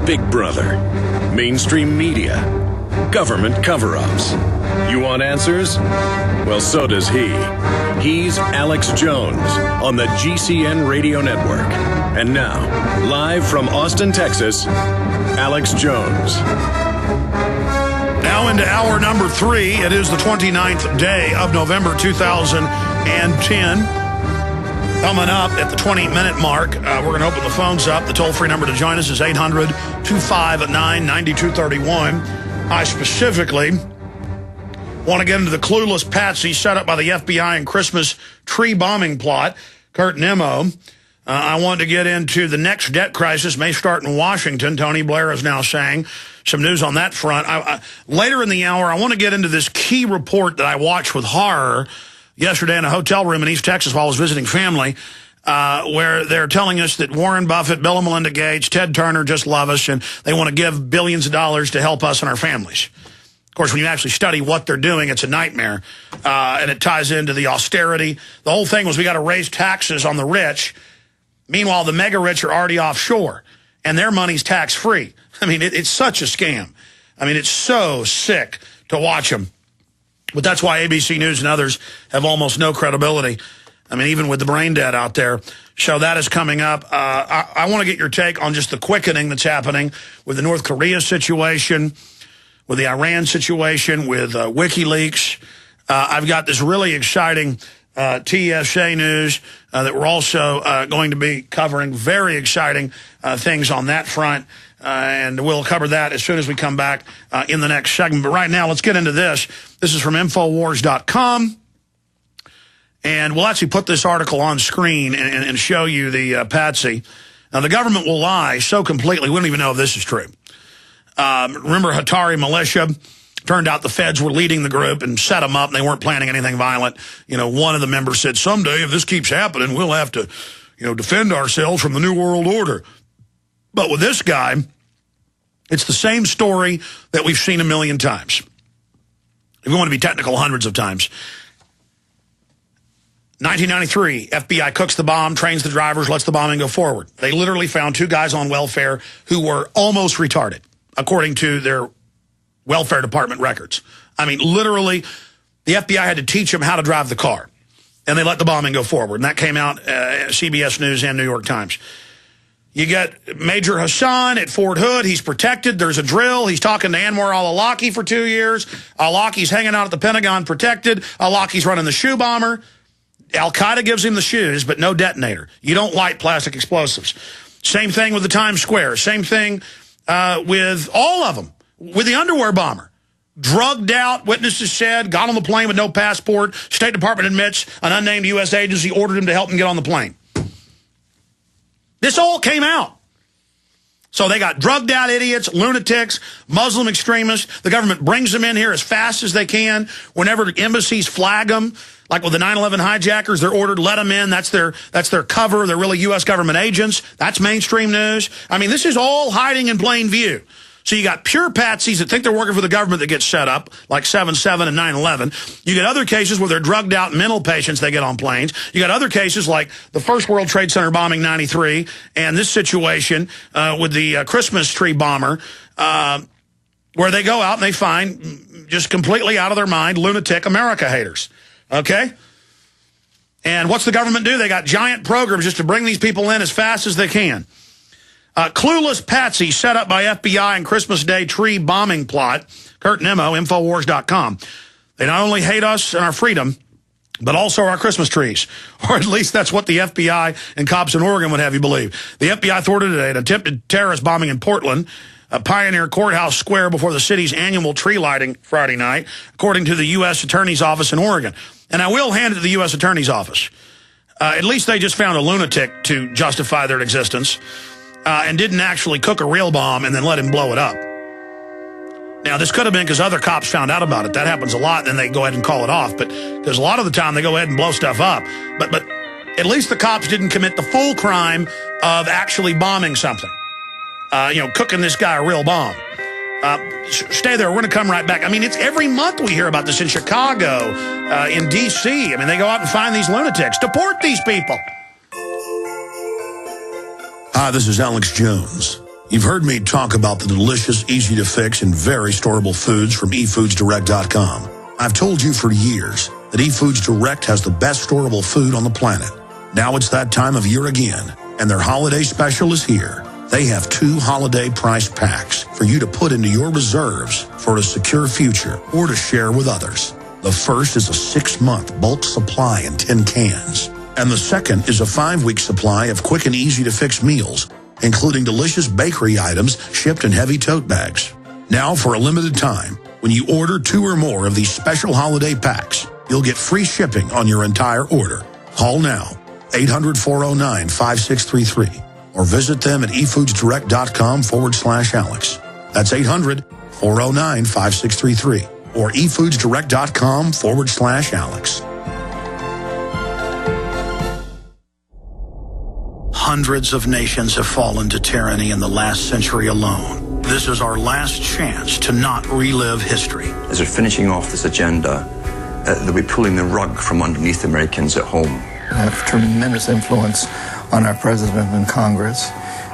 Big Brother, mainstream media, government cover-ups. You want answers? Well, so does he. He's Alex Jones on the GCN Radio Network. And now, live from Austin, Texas, Alex Jones. Now into hour number 3. It is the 29th day of November 2010. Coming up at the 20-minute mark, we're going to open the phones up. The toll-free number to join us is 800-259-9231. I specifically want to get into the clueless patsy set up by the FBI and Christmas tree bombing plot. Kurt Nimmo. I want to get into the next debt crisis may start in Washington. Tony Blair is now saying some news on that front. Later in the hour, I want to get into this key report that I watched with horror yesterday in a hotel room in East Texas while I was visiting family, where they're telling us that Warren Buffett, Bill and Melinda Gates, Ted Turner just love us, and they want to give billions of dollars to help us and our families. Of course, when you actually study what they're doing, it's a nightmare, and it ties into the austerity. The whole thing was we got to raise taxes on the rich. Meanwhile, the mega rich are already offshore, and their money's tax-free. I mean, it's such a scam. I mean, it's so sick to watch them. But that's why ABC News and others have almost no credibility. I mean, even with the brain dead out there. So that is coming up. I want to get your take on just the quickening that's happening with the North Korea situation, with the Iran situation, with WikiLeaks. I've got this really exciting TSA news that we're also going to be covering. Very exciting things on that front. And we'll cover that as soon as we come back in the next segment. But right now, let's get into this. This is from Infowars.com. And we'll actually put this article on screen and show you the patsy. Now, the government will lie so completely, we don't even know if this is true. Remember Hatari militia? Turned out the feds were leading the group and set them up, and they weren't planning anything violent. You know, one of the members said, someday, if this keeps happening, we'll have to, defend ourselves from the New World Order. But with this guy, it's the same story that we've seen a million times. If we want to be technical, hundreds of times. 1993, FBI cooks the bomb, trains the drivers, lets the bombing go forward. They literally found 2 guys on welfare who were almost retarded, according to their welfare department records. I mean, literally, the FBI had to teach them how to drive the car. And they let the bombing go forward. And that came out CBS News and New York Times. You get Major Hassan at Fort Hood. He's protected. There's a drill. He's talking to Anwar al-Awlaki for 2 years. Awlaki's hanging out at the Pentagon protected. Awlaki's running the shoe bomber. Al-Qaeda gives him the shoes, but no detonator. You don't light plastic explosives. Same thing with the Times Square. Same thing with all of them. With the underwear bomber. Drugged out, witnesses said, got on the plane with no passport. State Department admits an unnamed U.S. agency ordered him to help him get on the plane. This all came out. So they got drugged out idiots, lunatics, Muslim extremists. The government brings them in here as fast as they can. Whenever embassies flag them, like with the 9/11 hijackers, they're ordered, let them in. That's their cover. They're really U.S. government agents. That's mainstream news. I mean, this is all hiding in plain view. So you got pure patsies that think they're working for the government that get set up, like 7/7 and 9/11. You get other cases where they're drugged out mental patients they get on planes. You got other cases like the first World Trade Center bombing, 93, and this situation with the Christmas tree bomber, where they go out and they find just completely out of their mind lunatic America haters. Okay? And what's the government do? They got giant programs just to bring these people in as fast as they can. Clueless patsy set up by FBI and Christmas Day tree bombing plot. Kurt Nimmo, Infowars.com. They not only hate us and our freedom, but also our Christmas trees. Or at least that's what the FBI and cops in Oregon would have you believe. The FBI thwarted an attempted terrorist bombing in Portland, a Pioneer Courthouse Square before the city's annual tree lighting Friday night, according to the U.S. Attorney's Office in Oregon. And I will hand it to the U.S. Attorney's Office. At least they just found a lunatic to justify their existence. And didn't actually cook a real bomb and then let him blow it up. Now, this could have been because other cops found out about it. That happens a lot, then they go ahead and call it off. But because a lot of the time they go ahead and blow stuff up. But at least the cops didn't commit the full crime of actually bombing something. Cooking this guy a real bomb. Stay there. We're going to come right back. I mean, it's every month we hear about this in Chicago, in D.C. I mean, they go out and find these lunatics. Deport these people. Hi, this is Alex Jones. You've heard me talk about the delicious, easy-to-fix, and very storable foods from eFoodsDirect.com. I've told you for years that eFoods Direct has the best storable food on the planet. Now it's that time of year again, and their holiday special is here. They have 2 holiday price packs for you to put into your reserves for a secure future or to share with others. The first is a 6-month bulk supply in 10 cans, and the second is a 5-week supply of quick and easy-to-fix meals, including delicious bakery items shipped in heavy tote bags. Now, for a limited time, when you order 2 or more of these special holiday packs, you'll get free shipping on your entire order. Call now, 800-409-5633, or visit them at efoodsdirect.com/Alex. That's 800-409-5633, or efoodsdirect.com/Alex. Hundreds of nations have fallen to tyranny in the last century alone. This is our last chance to not relive history. As they're finishing off this agenda, they'll be pulling the rug from underneath Americans at home. I have tremendous influence on our president and Congress,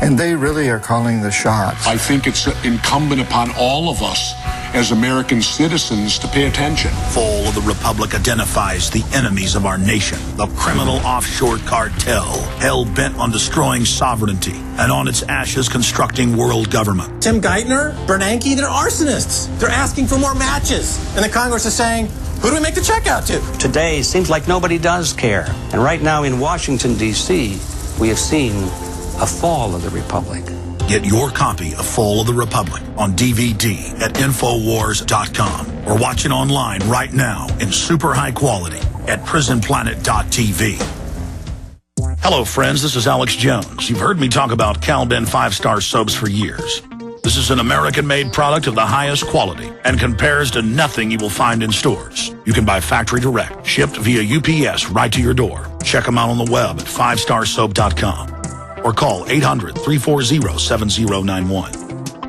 and they really are calling the shots. I think it's incumbent upon all of us as American citizens to pay attention. Fall of the Republic identifies the enemies of our nation, the criminal offshore cartel, hell-bent on destroying sovereignty, and on its ashes constructing world government. Tim Geithner, Bernanke, they're arsonists. They're asking for more matches. And the Congress is saying, who do we make the check out to? Today, seems like nobody does care. And right now in Washington, D.C., we have seen a fall of the Republic. Get your copy of Fall of the Republic on DVD at Infowars.com or watch it online right now in super high quality at prisonplanet.tv. Hello, friends. This is Alex Jones. You've heard me talk about Calben 5-star soaps for years. This is an American-made product of the highest quality and compares to nothing you will find in stores. You can buy factory direct, shipped via UPS right to your door. Check them out on the web at 5starsoap.com. or call 800-340-7091.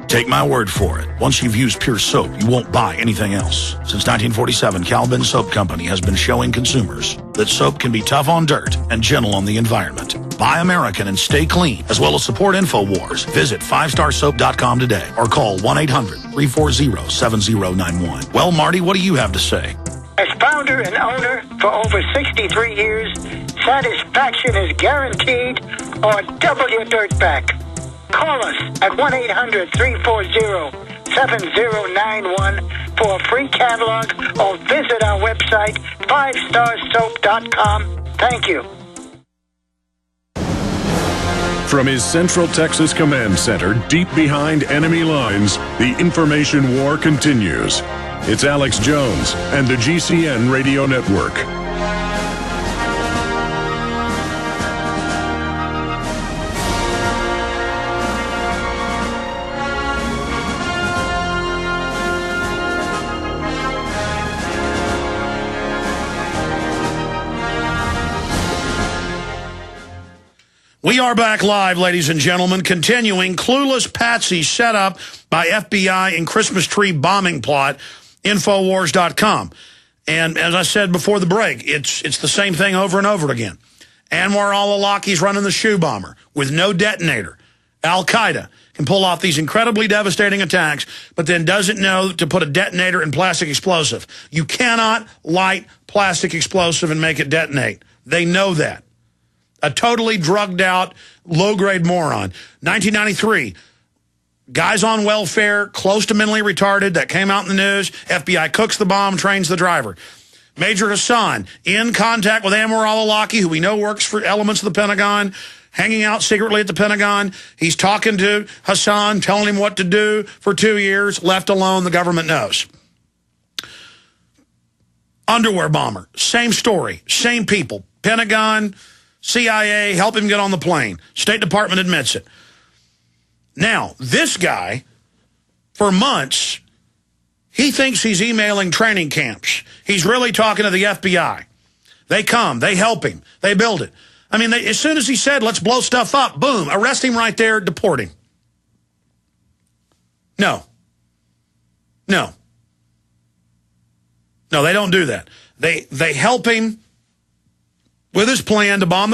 Take my word for it. Once you've used Pure Soap, you won't buy anything else. Since 1947, Calben Soap Company has been showing consumers that soap can be tough on dirt and gentle on the environment. Buy American and stay clean, as well as support InfoWars. Visit 5starsoap.com today or call 1-800-340-7091. Well, Marty, what do you have to say? As founder and owner for over 63 years, satisfaction is guaranteed or double your dirt back. Call us at 1-800-340-7091 for a free catalog or visit our website, 5starsoap.com. Thank you. From his Central Texas Command Center, deep behind enemy lines, the information war continues. It's Alex Jones and the GCN Radio Network. We are back live, ladies and gentlemen, continuing Clueless Patsy set up by FBI in Christmas tree bombing plot, Infowars.com. And as I said before the break, it's the same thing over and over again. Anwar al-Awlaki's running the shoe bomber with no detonator. Al-Qaeda can pull off these incredibly devastating attacks, but then doesn't know to put a detonator in plastic explosive. You cannot light plastic explosive and make it detonate. They know that. A totally drugged out, low-grade moron. 1993, guys on welfare, close to mentally retarded, that came out in the news. FBI cooks the bomb, trains the driver. Major Hassan, in contact with Anwar al-Awlaki, who we know works for elements of the Pentagon, hanging out secretly at the Pentagon. He's talking to Hassan, telling him what to do for 2 years. Left alone, the government knows. Underwear bomber, same story, same people. Pentagon, CIA, help him get on the plane. State Department admits it. Now, this guy, for months, he thinks he's emailing training camps. He's really talking to the FBI. They come, they help him, they build it. I mean, as soon as he said, let's blow stuff up, boom, arrest him right there, deport him. No. No. No, they don't do that. They help him with his plan to bomb